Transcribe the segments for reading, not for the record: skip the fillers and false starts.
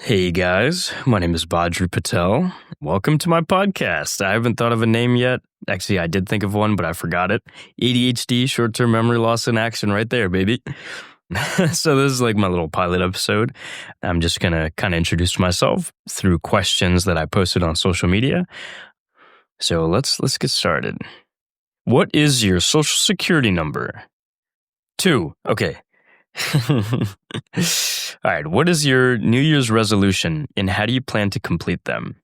Hey guys, my name is Badri Patel. Welcome to my podcast. I haven't thought of a name yet. Actually, I did think of one, but I forgot it. ADHD, short-term memory loss in action, right there, baby. So this is like my little pilot episode. I'm just gonna kind of introduce myself through questions that I posted on social media. So let's get started. What is your social security number? 2. Okay. All right. What is your New Year's resolution and how do you plan to complete them?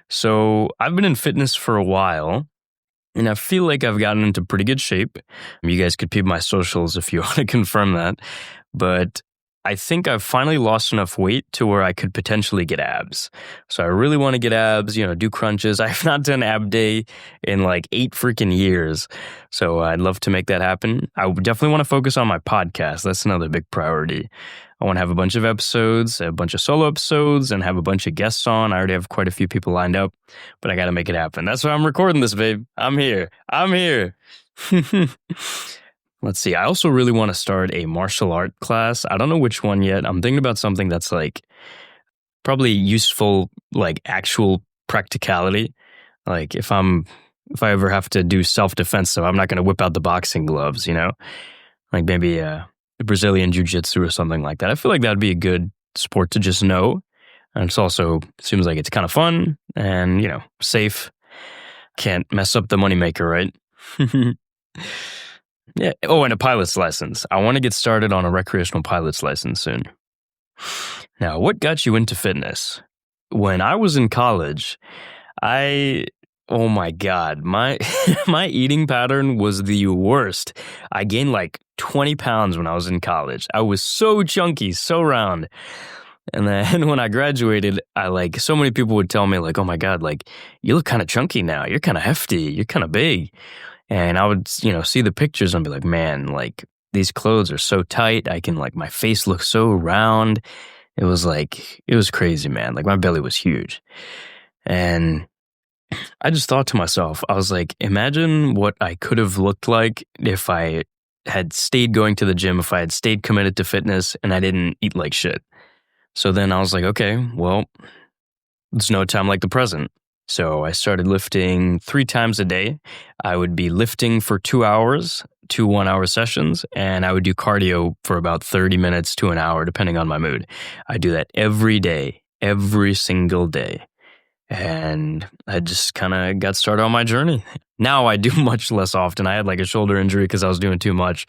So I've been in fitness for a while and I feel like I've gotten into pretty good shape. You guys could peep my socials if you want to confirm that. But I think I've finally lost enough weight to where I could potentially get abs. So I really want to get abs, do crunches. I've not done ab day in like 8 freaking years. So I'd love to make that happen. I would definitely want to focus on my podcast. That's another big priority. I want to have a bunch of episodes, a bunch of solo episodes, and have a bunch of guests on. I already have quite a few people lined up, but I got to make it happen. That's why I'm recording this, babe. I'm here. Let's see. I also really want to start a martial art class. I don't know which one yet. I'm thinking about something that's like probably useful, like actual practicality. Like if I ever have to do self-defense, so I'm not going to whip out the boxing gloves, like maybe Brazilian jiu-jitsu or something like that. I feel like that'd be a good sport to just know. And it's also seems like it's kind of fun and, safe. Can't mess up the moneymaker, right? Yeah. Oh, and a pilot's license. I want to get started on a recreational pilot's license soon. Now, what got you into fitness? When I was in college, oh my God, my my eating pattern was the worst. I gained like 20 pounds when I was in college. I was so chunky, so round. And then when I graduated, so many people would tell me like, oh my God, like you look kind of chunky now. You're kind of hefty. You're kind of big. And I would, see the pictures and be like, man, like these clothes are so tight. I can my face looks so round. It was crazy, man. Like my belly was huge. And I just thought to myself, I was like, imagine what I could have looked like if I had stayed going to the gym, if I had stayed committed to fitness and I didn't eat like shit. So then I was like, okay, well, there's no time like the present. So I started lifting 3 times a day. I would be lifting for 2 hours, 2 1-hour sessions, and I would do cardio for about 30 minutes to an hour, depending on my mood. I do that every day, every single day. And I just kind of got started on my journey. Now I do much less often. I had a shoulder injury because I was doing too much.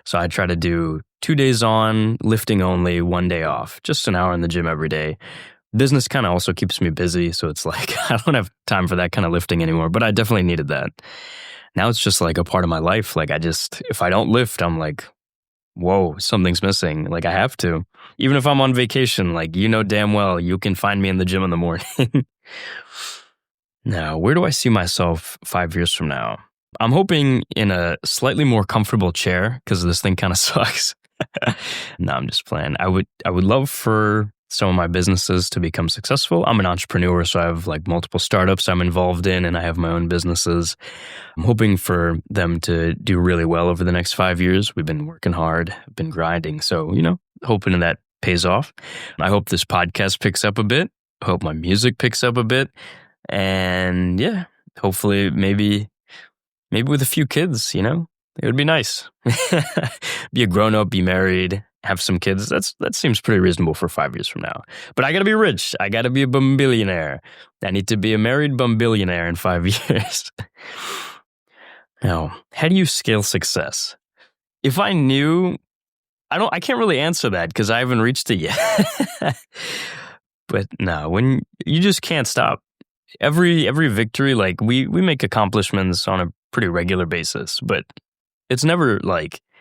So I try to do 2 days on, lifting only, 1 day off, just an hour in the gym every day. Business kind of also keeps me busy, so it's like I don't have time for that kind of lifting anymore, but I definitely needed that. Now it's just a part of my life. If I don't lift, I'm like, whoa, something's missing. I have to. Even if I'm on vacation, damn well, you can find me in the gym in the morning. Now, where do I see myself 5 years from now? I'm hoping in a slightly more comfortable chair because this thing kind of sucks. No, I'm just playing. I would love for some of my businesses to become successful. I'm an entrepreneur, so I have multiple startups I'm involved in and I have my own businesses. I'm hoping for them to do really well over the next 5 years. We've been working hard, been grinding. So, hoping that pays off. I hope this podcast picks up a bit. I hope my music picks up a bit. And yeah, hopefully maybe with a few kids, it would be nice. Be a grown-up, be married, have some kids. That seems pretty reasonable for 5 years from now. But I gotta be rich. I gotta be a billionaire. I need to be a married billionaire in 5 years. Now, how do you scale success? If I knew, I can't really answer that because I haven't reached it yet. But no, when you just can't stop. Every victory, we make accomplishments on a pretty regular basis, but it's never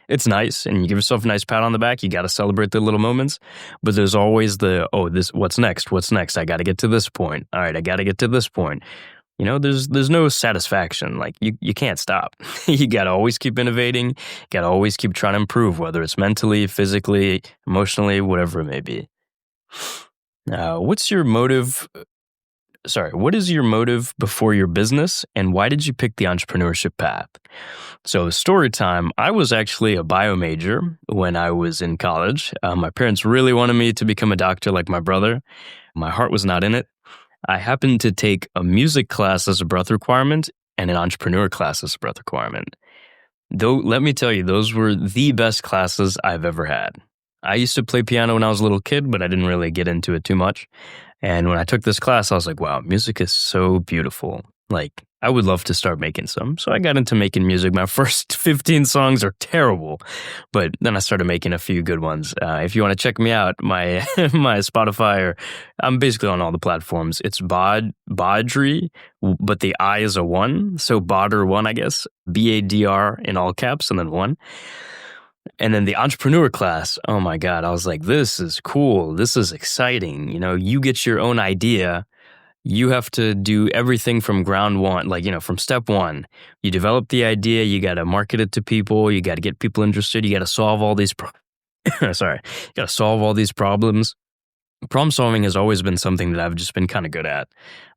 it's nice and you give yourself a nice pat on the back. You got to celebrate the little moments, but there's always what's next? What's next? I got to get to this point. All right, I got to get to this point. There's no satisfaction. You can't stop. You got to always keep innovating. Got to always keep trying to improve, whether it's mentally, physically, emotionally, whatever it may be. What's your motive? what is your motive before your business, and why did you pick the entrepreneurship path? So, story time. I was actually a bio major when I was in college. My parents really wanted me to become a doctor like my brother. My heart was not in it. I happened to take a music class as a breadth requirement and an entrepreneur class as a breadth requirement. Though, let me tell you, those were the best classes I've ever had. I used to play piano when I was a little kid, but I didn't really get into it too much. And when I took this class, I was like, wow, music is so beautiful. Like, I would love to start making some. So I got into making music. My first 15 songs are terrible, but then I started making a few good ones. If you want to check me out, my my Spotify, I'm basically on all the platforms. It's Badri, but the I is a 1. So Badr1, I guess. BADR in all caps and then 1. And then the entrepreneur class, oh my God, I was like, this is cool. This is exciting. You know, you get your own idea. You have to do everything from ground one, like, you know, from step one. You develop the idea, you got to market it to people, you got to get people interested, you got to solve all these you got to solve all these problems. Problem solving has always been something that I've just been kind of good at.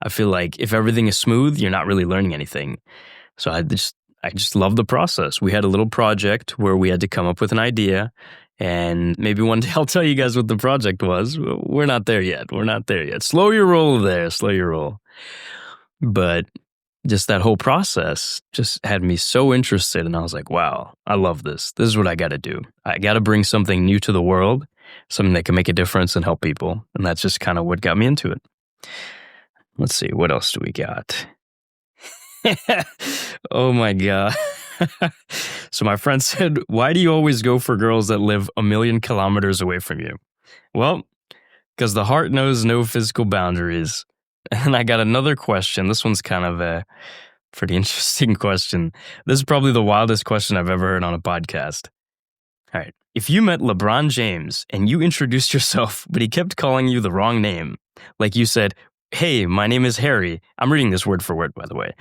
I feel like if everything is smooth, you're not really learning anything. So I just love the process. We had a little project where we had to come up with an idea, and maybe one day I'll tell you guys what the project was. We're not there yet. Slow your roll there. Slow your roll. But just that whole process just had me so interested, and I was like, wow, I love this. This is what I got to do. I got to bring something new to the world, something that can make a difference and help people. And that's just kind of what got me into it. Let's see, what else do we got? Oh my God. So my friend said, why do you always go for girls that live 1,000,000 kilometers away from you? Well, because the heart knows no physical boundaries. And I got another question. This one's kind of a pretty interesting question. This is probably the wildest question I've ever heard on a podcast. All right. If you met LeBron James and you introduced yourself, but he kept calling you the wrong name, like you said, hey, my name is Harry. I'm reading this word for word, by the way.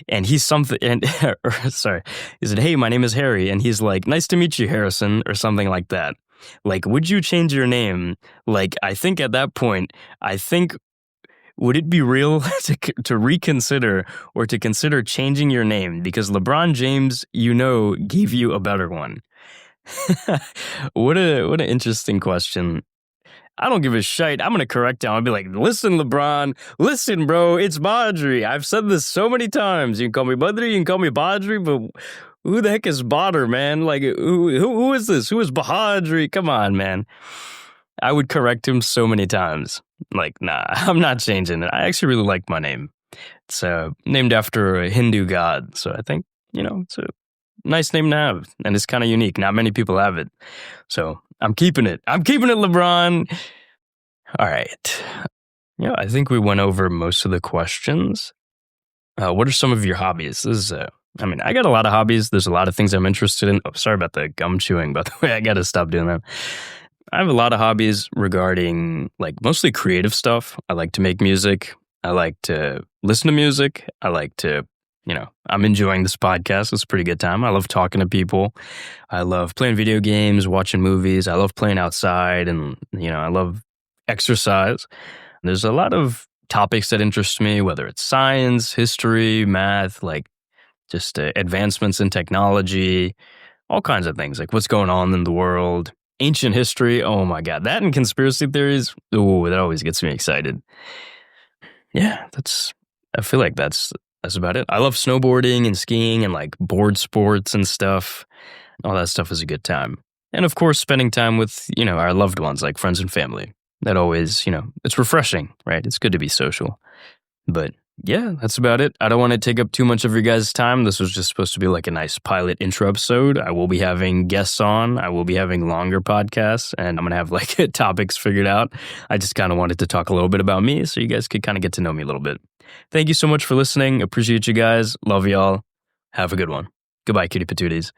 And he's something, and sorry. He said, hey, my name is Harry. And he's like, nice to meet you, Harrison, or something like that. Like, would you change your name? Like, I think at that point, would it be real to reconsider or to consider changing your name? Because LeBron James, you know, gave you a better one. What an interesting question. I don't give a shite. I'm going to correct him. I'll be like, listen, LeBron. Listen, bro. It's Badri. I've said this so many times. You can call me Badri. You can call me Badri. But who the heck is Badr, man? Like, who is this? Who is Badri? Come on, man. I would correct him so many times. Like, nah, I'm not changing it. I actually really like my name. It's named after a Hindu god. So I think, you know, it's a nice name to have. And it's kind of unique. Not many people have it. So I'm keeping it. LeBron. All right. Yeah, I think we went over most of the questions. What are some of your hobbies? This is, I got a lot of hobbies. There's a lot of things I'm interested in. Oh, sorry about the gum chewing, by the way. I got to stop doing that. I have a lot of hobbies regarding, like, mostly creative stuff. I like to make music. I like to listen to music. I like to, you know, I'm enjoying this podcast. It's a pretty good time. I love talking to people. I love playing video games, watching movies. I love playing outside, and, you know, I love exercise. There's a lot of topics that interest me, whether it's science, history, math, like just advancements in technology, all kinds of things, like what's going on in the world. Ancient history, oh my God. That and conspiracy theories, ooh, that always gets me excited. Yeah, I feel like that's about it. I love snowboarding and skiing and like board sports and stuff. All that stuff is a good time. And of course, spending time with, you know, our loved ones, like friends and family. That always, you know, it's refreshing, right? It's good to be social. But yeah, that's about it. I don't want to take up too much of your guys' time. This was just supposed to be like a nice pilot intro episode. I will be having guests on. I will be having longer podcasts, and I'm going to have like topics figured out. I just kind of wanted to talk a little bit about me so you guys could kind of get to know me a little bit. Thank you so much for listening. Appreciate you guys. Love y'all. Have a good one. Goodbye, kitty patooties.